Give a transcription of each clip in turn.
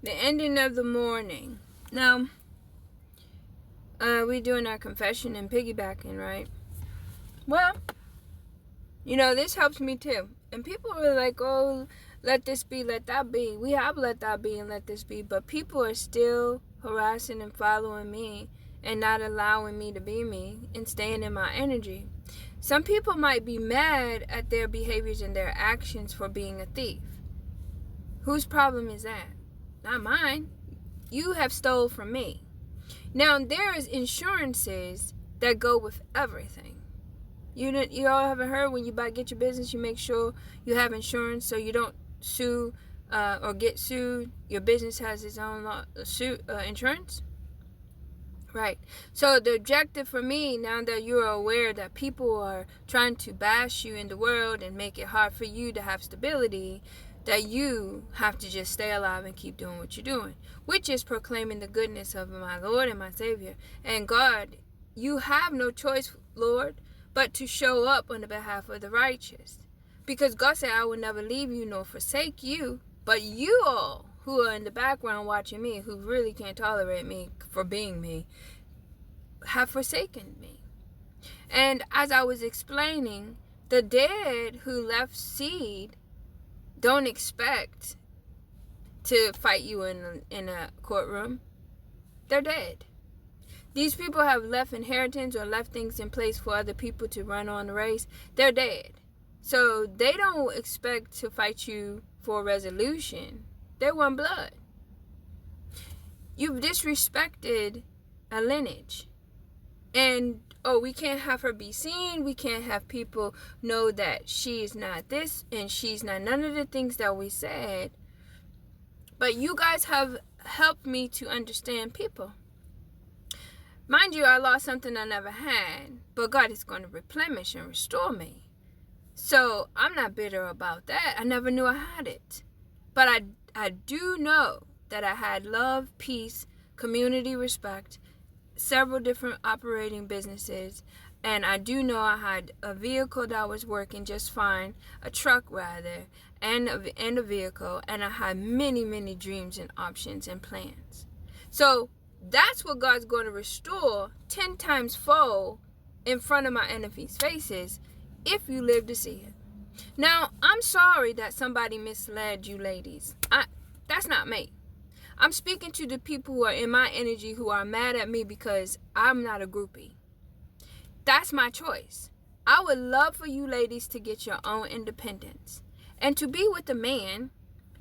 The ending of the morning. Now, we doing our confession and piggybacking, right? Well, this helps me too. And people are like, oh, let this be, let that be. We have let that be and let this be. But people are still harassing and following me and not allowing me to be me and staying in my energy. Some people might be mad at their behaviors and their actions for being a thief. Whose problem is that? Not mine. You have stole from me. Now, there is insurances that go with everything. You all haven't heard when you get your business, you make sure you have insurance so you don't sue or get sued. Your business has its own insurance. Right. So the objective for me, now that you're aware that people are trying to bash you in the world and make it hard for you to have stability, that you have to just stay alive and keep doing what you're doing, which is proclaiming the goodness of my Lord and my Savior. And God, you have no choice, Lord, but to show up on the behalf of the righteous. Because God said, I will never leave you nor forsake you. But you all who are in the background watching me, who really can't tolerate me for being me, have forsaken me. And as I was explaining, the dead who left seed don't expect to fight you in a courtroom. They're dead. These people have left inheritance or left things in place for other people to run on the race. They're dead. So they don't expect to fight you for resolution. They want blood. You've disrespected a lineage. And, we can't have her be seen. We can't have people know that she is not this and she's not none of the things that we said. But you guys have helped me to understand people. Mind you, I lost something I never had, but God is going to replenish and restore me. So I'm not bitter about that. I never knew I had it. But I do know that I had love, peace, community, respect, several different operating businesses, and I do know I had a vehicle that was working just fine, a truck rather, and a vehicle, and I had many, many dreams and options and plans. So that's what God's going to restore 10 times fold in front of my enemies' faces if you live to see it. Now, I'm sorry that somebody misled you ladies. That's not me. I'm speaking to the people who are in my energy who are mad at me because I'm not a groupie. That's my choice. I would love for you ladies to get your own independence and to be with a man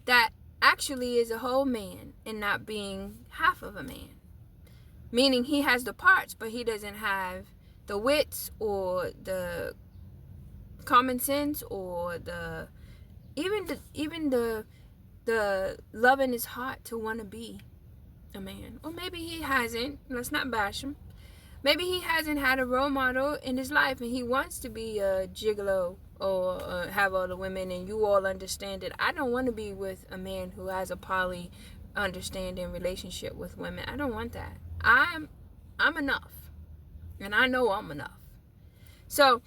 that actually is a whole man and not being half of a man. Meaning he has the parts, but he doesn't have the wits or the common sense or even the love in his heart to want to be a man. Or maybe he hasn't. Let's not bash him. Maybe he hasn't had a role model in his life and he wants to be a gigolo or have all the women, and you all understand it. I don't want to be with a man who has a poly understanding relationship with women. I don't want that. I'm enough. And I know I'm enough. So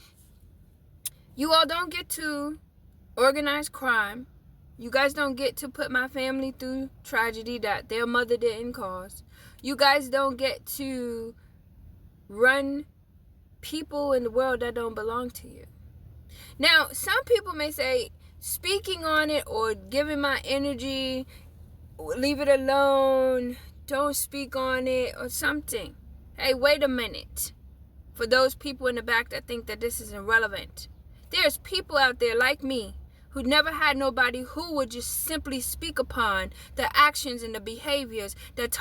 you all don't get to organize crime. You guys don't get to put my family through tragedy that their mother didn't cause. You guys don't get to run people in the world that don't belong to you. Now, some people may say, speaking on it or giving my energy, leave it alone, don't speak on it or something. Hey, wait a minute. For those people in the back that think that this is irrelevant, there's people out there like me who never had nobody who would just simply speak upon the actions and the behaviors that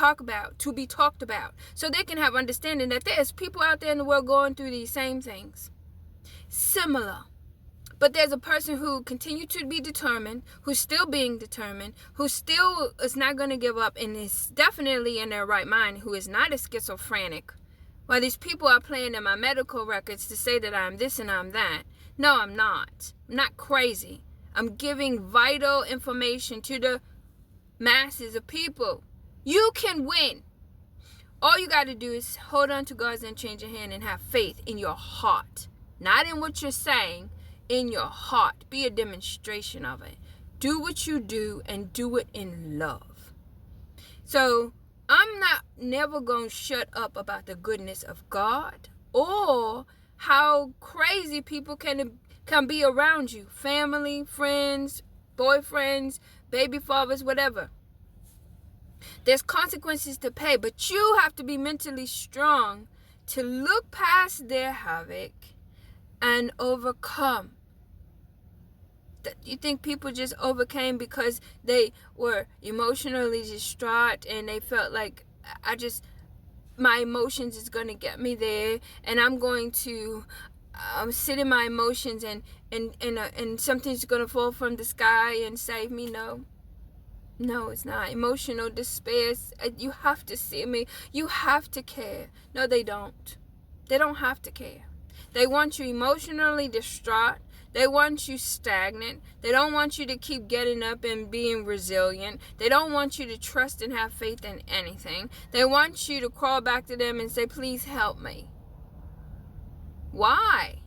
to be talked about, so they can have understanding that there's people out there in the world going through these same things, similar. But there's a person who continued to be determined, who's still being determined, who still is not going to give up, and is definitely in their right mind, who is not a schizophrenic. While these people are playing in my medical records to say that I'm this and I'm that. No, I'm not. I'm not crazy. I'm giving vital information to the masses of people. You can win. All you got to do is hold on to God's unchanging hand and have faith in your heart. Not in what you're saying, in your heart. Be a demonstration of it. Do what you do and do it in love. So I'm not never going to shut up about the goodness of God or how crazy people can be around you. Family, friends, boyfriends, baby fathers, whatever. There's consequences to pay, but you have to be mentally strong to look past their havoc and overcome. You think people just overcame because they were emotionally distraught and they felt like my emotions is going to get me there and I'm going to sit in my emotions and something's going to fall from the sky and save me? No, it's not. Emotional despair, you have to see me. You have to care. No, they don't. They don't have to care. They want you emotionally distraught. They want you stagnant. They don't want you to keep getting up and being resilient. They don't want you to trust and have faith in anything. They want you to crawl back to them and say, please help me. Why?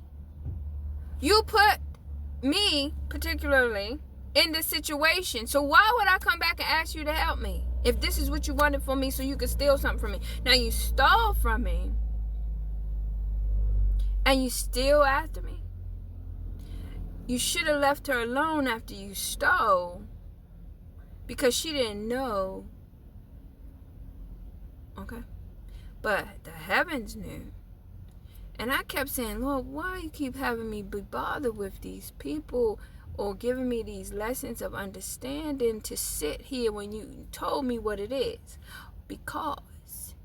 You put me, particularly, in this situation. So why would I come back and ask you to help me? If this is what you wanted from me so you could steal something from me. Now you stole from me. And you still after me. You should have left her alone after you stole. Because she didn't know. Okay? But the heavens knew. And I kept saying, Lord, why you keep having me be bothered with these people or giving me these lessons of understanding to sit here when you told me what it is? Because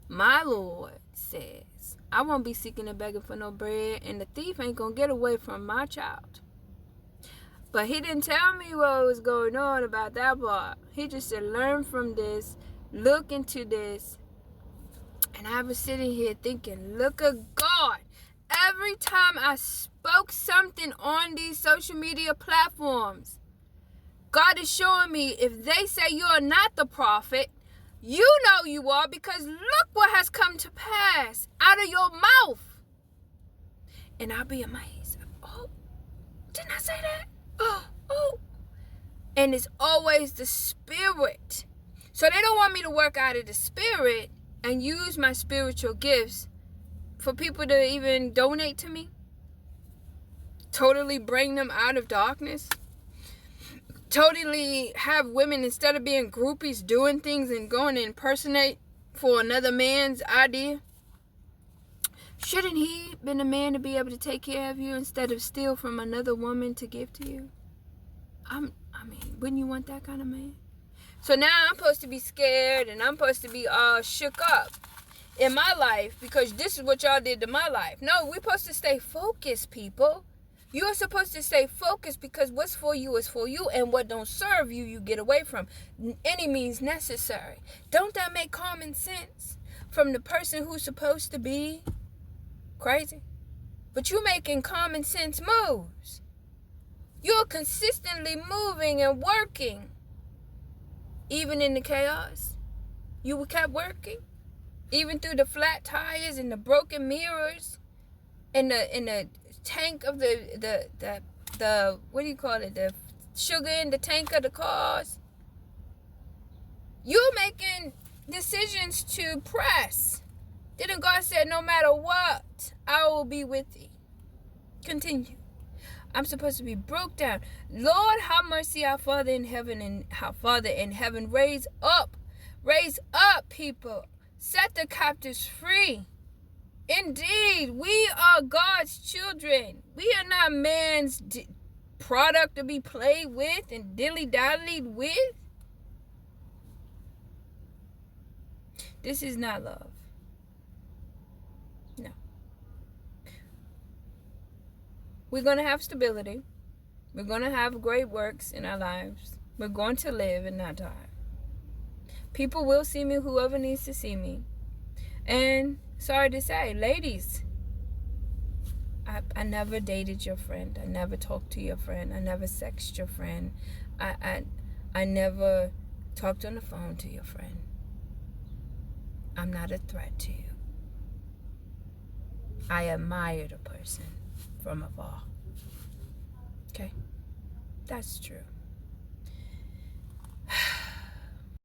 my Lord says, I won't be seeking and begging for no bread, and the thief ain't going to get away from my child. But he didn't tell me what was going on about that part. He just said, learn from this, look into this. And I was sitting here thinking, look at God. Every time I spoke something on these social media platforms, God is showing me if they say you're not the prophet, you know you are, because look what has come to pass out of your mouth. And I'll be amazed. Oh, didn't I say that? Oh. And it's always the spirit. So they don't want me to work out of the spirit and use my spiritual gifts for people to even donate to me. Totally bring them out of darkness. Totally have women, instead of being groupies, doing things and going to impersonate for another man's idea. Shouldn't he been a man to be able to take care of you instead of steal from another woman to give to you? I mean, wouldn't you want that kind of man? So now I'm supposed to be scared and I'm supposed to be all shook up in my life because this is what y'all did to my life. No, we're supposed to stay focused, people. You're supposed to stay focused because what's for you is for you, and what don't serve you, you get away from. Any means necessary. Don't that make common sense from the person who's supposed to be crazy? But you're making common sense moves. You're consistently moving and working. Even in the chaos, you kept working. Even through the flat tires and the broken mirrors and the tank of the what do you call it? The sugar in the tank of the cars. You're making decisions to press. Didn't God say, no matter what, I will be with thee? Continue. I'm supposed to be broke down. Lord, have mercy, our Father in heaven, and our Father in heaven. Raise up people. Set the captives free. Indeed, we are God's children. We are not man's product to be played with and dilly-dallied with. This is not love. No. We're going to have stability. We're going to have great works in our lives. We're going to live and not die. People will see me, whoever needs to see me. And sorry to say, ladies, I never dated your friend. I never talked to your friend. I never sexted your friend. I never talked on the phone to your friend. I'm not a threat to you. I admire the person from afar. Okay? That's true.